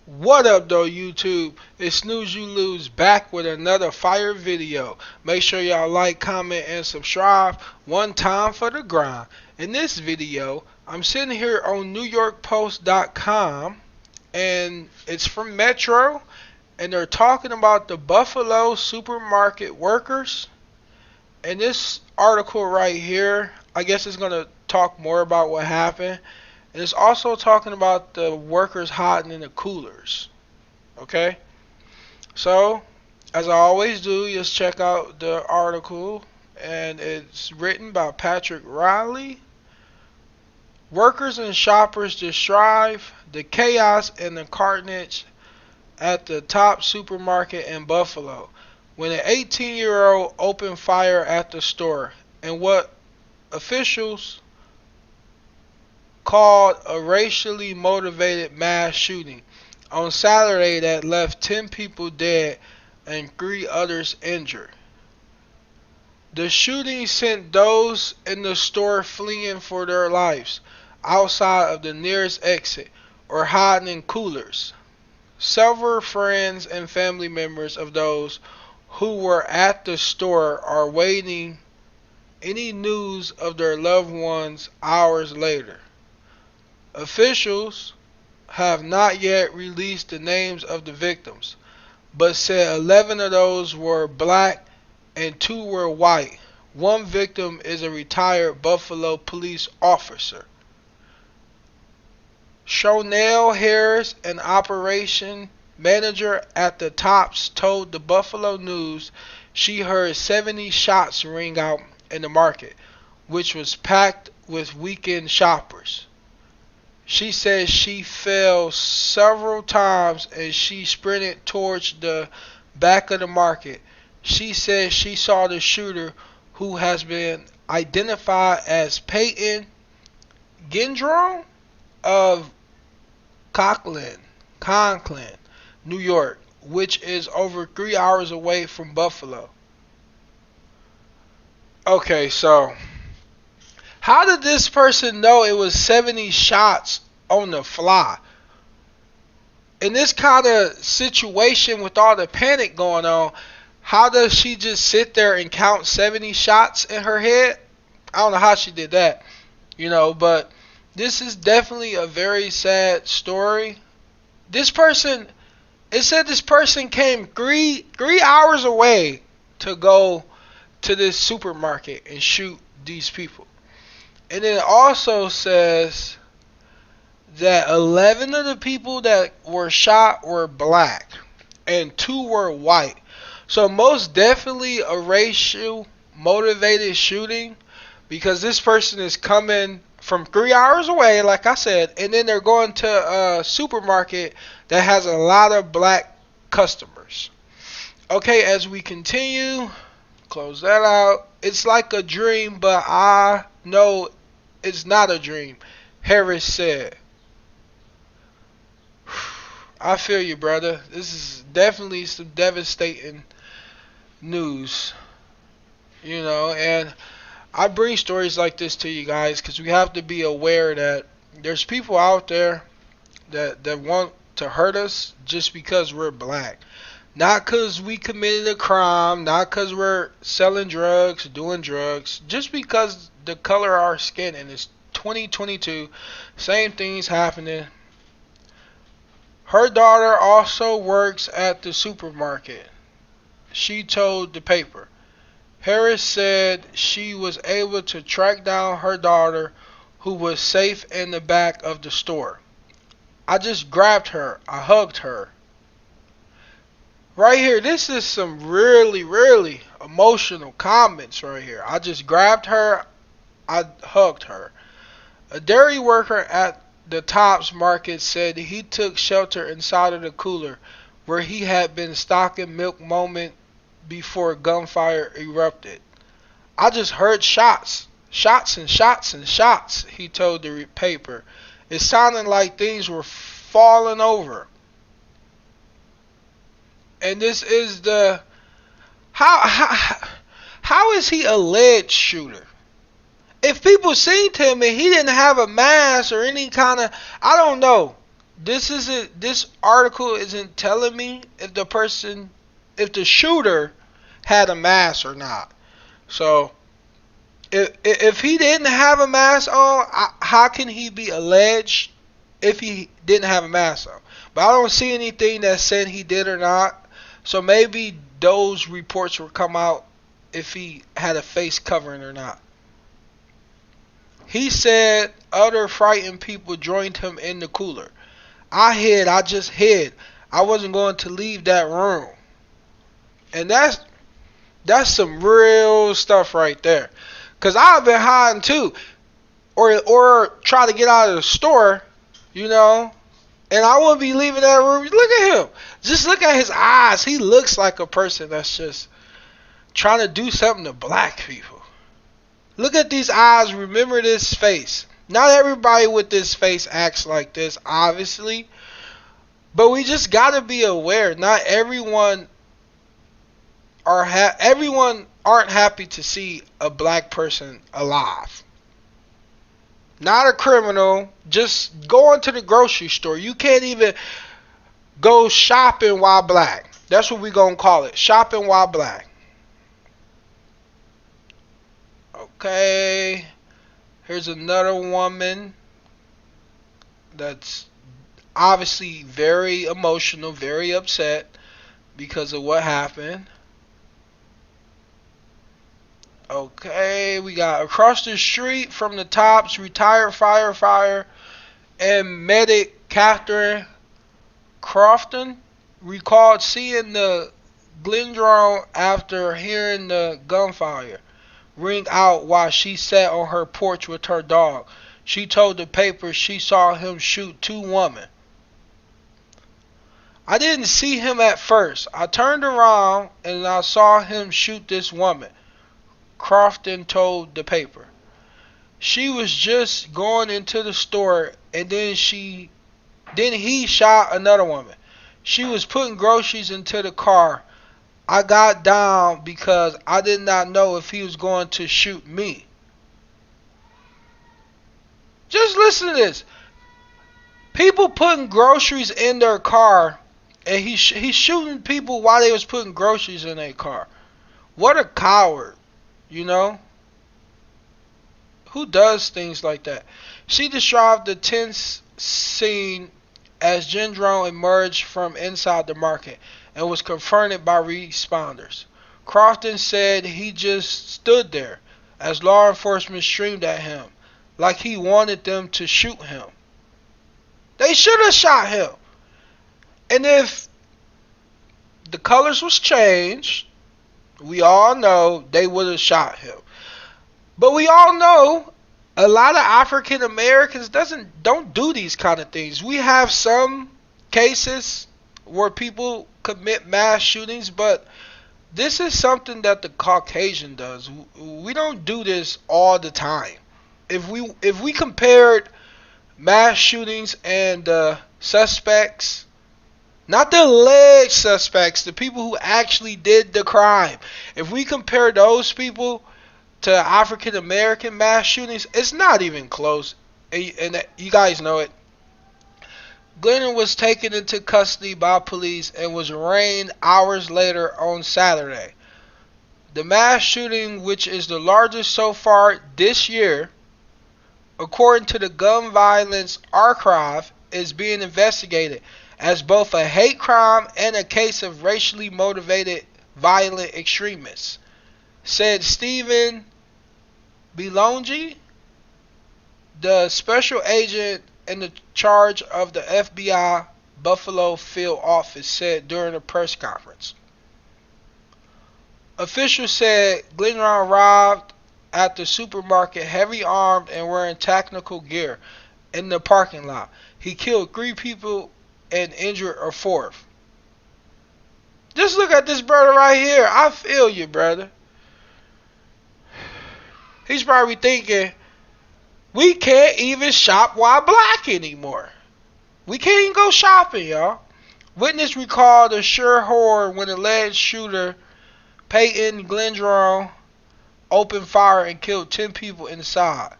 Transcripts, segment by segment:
What up though YouTube? It's Snooze You Lose back with another fire video. Make sure y'all like, comment, and subscribe. One time for the grind. In this video, I'm sitting here on NewYorkPost.com and it's from Metro and they're talking about the Buffalo supermarket workers. And this article right here, I guess it's going to talk more about what happened. And it's also talking about the workers hiding in the coolers. Okay? So, as I always do, just check out the article. And it's written by Patrick Riley. Workers and shoppers describe the chaos and the carnage at the top supermarket in Buffalo when an 18-year-old opened fire at the store and what officials called a racially motivated mass shooting on Saturday that left 10 people dead and 3 others injured. The shooting sent those in the store fleeing for their lives outside of the nearest exit or hiding in coolers. Several friends and family members of those who were at the store are waiting any news of their loved ones hours later. Officials have not yet released the names of the victims, but said 11 of those were black and 2 were white. One victim is a retired Buffalo police officer. Shonell Harris, an operation manager at the Tops, told the Buffalo News she heard 70 shots ring out in the market, which was packed with weekend shoppers. She said she fell several times and she sprinted towards the back of the market. She said she saw the shooter, who has been identified as Peyton Gendron of Conklin, New York, which is over 3 hours away from Buffalo. Okay, so how did this person know it was 70 shots on the fly? In this kind of situation with all the panic going on, how does she just sit there and count 70 shots in her head? I don't know how she did that, but this is definitely a very sad story. This person, it said this person came three hours away to go to this supermarket and shoot these people. And then it also says that 11 of the people that were shot were black and 2 were white. So most definitely a racial motivated shooting, because this person is coming from 3 hours away, like I said, and then they're going to a supermarket that has a lot of black customers. Okay, as we continue, close that out. It's like a dream, but I know it's not a dream, Harris said. I feel you, brother. This is definitely some devastating news. And I bring stories like this to you guys because we have to be aware that there's people out there that want to hurt us just because we're black. Not because we committed a crime, not because we're selling drugs, doing drugs, just because the color of our skin. And it's 2022, same things happening. Her daughter also works at the supermarket, she told the paper. Harris said she was able to track down her daughter, who was safe in the back of the store. I just grabbed her. I hugged her. Right here, this is some really, really emotional comments right here. I just grabbed her. I hugged her. A dairy worker at the Tops Market said he took shelter inside of the cooler where he had been stocking milk moment before gunfire erupted. I just heard shots. Shots and shots and shots, he told the paper. It sounded like things were falling over. And this is the... How is he a alleged shooter? If people seen him and he didn't have a mask or any kind of... I don't know. This article isn't telling me if the shooter had a mask or not. So if he didn't have a mask on, how can he be alleged if he didn't have a mask on? But I don't see anything that said he did or not. So maybe those reports will come out if he had a face covering or not. He said other frightened people joined him in the cooler. I just hid. I wasn't going to leave that room. And that's some real stuff right there. Cause I've been hiding too. Or try to get out of the store, you know, and I wouldn't be leaving that room. Look at him. Just look at his eyes. He looks like a person that's just trying to do something to black people. Look at these eyes. Remember this face. Not everybody with this face acts like this, obviously. But we just gotta be aware. Not everyone everyone aren't happy to see a black person alive. Not a criminal. Just going to the grocery store. You can't even go shopping while black. That's what we gonna call it. Shopping while black. Okay. Here's another woman that's obviously very emotional, very upset because of what happened. Okay, we got across the street from the Tops, retired firefighter and medic Catherine Crofton recalled seeing the Glendron after hearing the gunfire ring out while she sat on her porch with her dog. She told the paper she saw him shoot two women. I didn't see him at first. I turned around and I saw him shoot this woman, Crofton told the paper. She was just going into the store and then he shot another woman. She was putting groceries into the car. I got down because I did not know if he was going to shoot me. Just listen to this. People putting groceries in their car and he's shooting people while they was putting groceries in their car. What a coward. You know? Who does things like that? She described the tense scene as Gendron emerged from inside the market and was confronted by responders. Crofton said he just stood there as law enforcement streamed at him like he wanted them to shoot him. They should have shot him. And if the colors was changed, we all know they would have shot him. But we all know a lot of African Americans don't do these kind of things. We have some cases where people commit mass shootings, but this is something that the Caucasian does. We don't do this all the time. If we compared mass shootings and suspects, not the alleged suspects, the people who actually did the crime. If we compare those people to African American mass shootings, it's not even close. And you guys know it. Glennon was taken into custody by police and was arraigned hours later on Saturday. The mass shooting, which is the largest so far this year, according to the Gun Violence Archive, is being investigated as both a hate crime and a case of racially motivated violent extremists, said Stephen Belongi, the special agent in the charge of the FBI Buffalo field office, said during a press conference. Officials said Glenron arrived at the supermarket heavy armed and wearing technical gear in the parking lot. He killed 3 people and injured a 4th. Just look at this brother right here. I feel you, brother. He's probably thinking, we can't even shop while black anymore. We can't even go shopping, y'all. Witness recalled a sure horror when alleged shooter Peyton Glendron opened fire and killed 10 people inside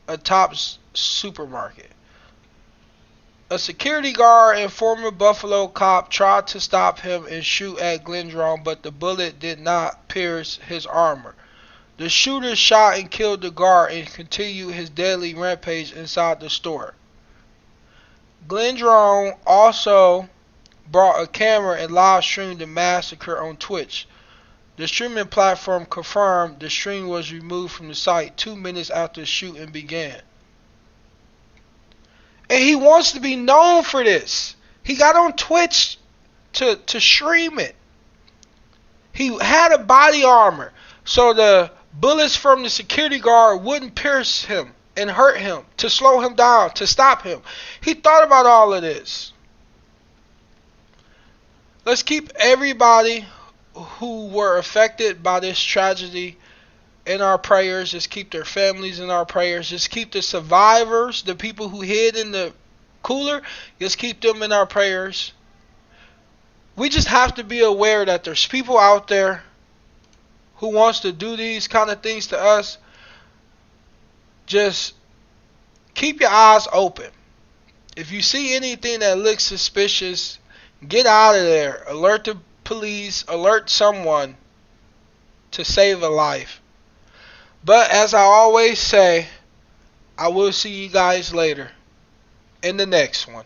a Tops supermarket. A security guard and former Buffalo cop tried to stop him and shoot at Glendron, but the bullet did not pierce his armor. The shooter shot and killed the guard and continued his deadly rampage inside the store. Glendron also brought a camera and live streamed the massacre on Twitch. The streaming platform confirmed the stream was removed from the site 2 minutes after the shooting began. And he wants to be known for this. He got on Twitch to stream it. He had a body armor, so the bullets from the security guard wouldn't pierce him and hurt him, to slow him down, to stop him. He thought about all of this. Let's keep everybody who were affected by this tragedy in our prayers. Just keep their families in our prayers. Just keep the survivors, the people who hid in the cooler, just keep them in our prayers. We just have to be aware that there's people out there who wants to do these kind of things to us. Just keep your eyes open. If you see anything that looks suspicious, get out of there. Alert the police, alert someone to save a life. But as I always say, I will see you guys later in the next one.